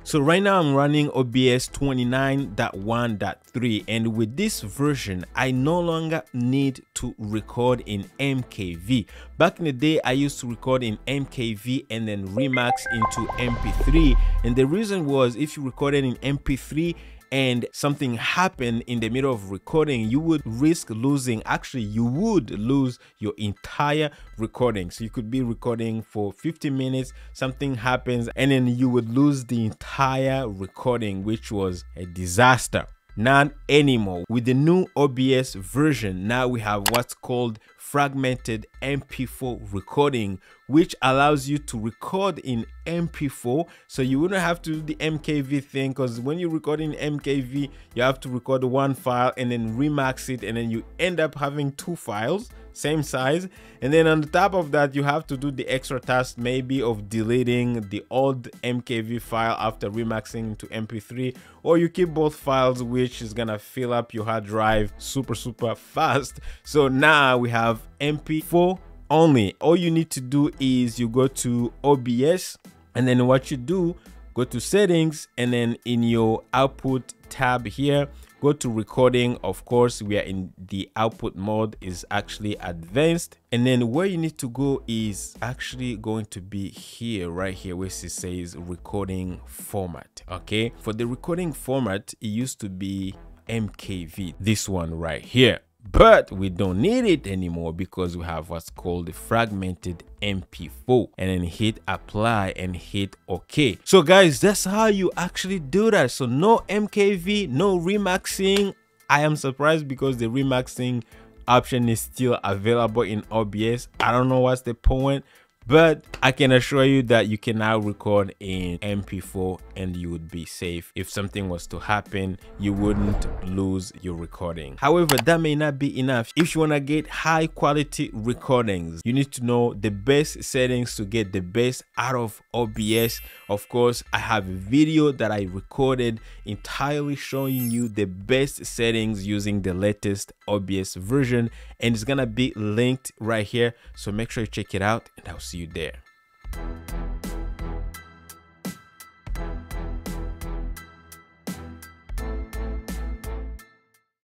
So right now I'm running OBS 29.1.3, and with this version I no longer need to record in MKV. Back in the day I used to record in MKV and then remax into MP3, and the reason was if you recorded in MP3 and something happened in the middle of recording, you would risk losing, actually you would lose your entire recording. So you could be recording for 50 minutes, something happens, and then you would lose the entire recording, which was a disaster. Not anymore. With the new OBS version, now we have what's called fragmented MP4 recording, which allows you to record in MP4, so you wouldn't have to do the MKV thing, because when you record in MKV you have to record one file and then remax it, and then you end up having two files same size, and then on the top of that you have to do the extra task maybe of deleting the old MKV file after remaxing to MP3, or you keep both files, which is gonna fill up your hard drive super fast. So now we have MP4 only. All you need to do is you go to OBS, and then what you do, go to settings, and then in your output tab here, go to recording. Of course we are in the output mode, is actually advanced, and then where you need to go is actually going to be here, right here, where it says recording format. Okay, for the recording format it used to be MKV, this one right here, but we don't need it anymore because we have what's called the fragmented MP4, and then hit apply and hit OK. So guys, that's how you actually do that. So no MKV, no remaxing. I am surprised because the remaxing option is still available in OBS. I don't know what's the point, but I can assure you that you can now record in MP4 and you would be safe. If something was to happen, you wouldn't lose your recording. However, that may not be enough. If you want to get high quality recordings, you need to know the best settings to get the best out of OBS. Of course, I have a video that I recorded entirely showing you the best settings using the latest OBS version, and it's gonna be linked right here. So make sure you check it out, and I'll see you there.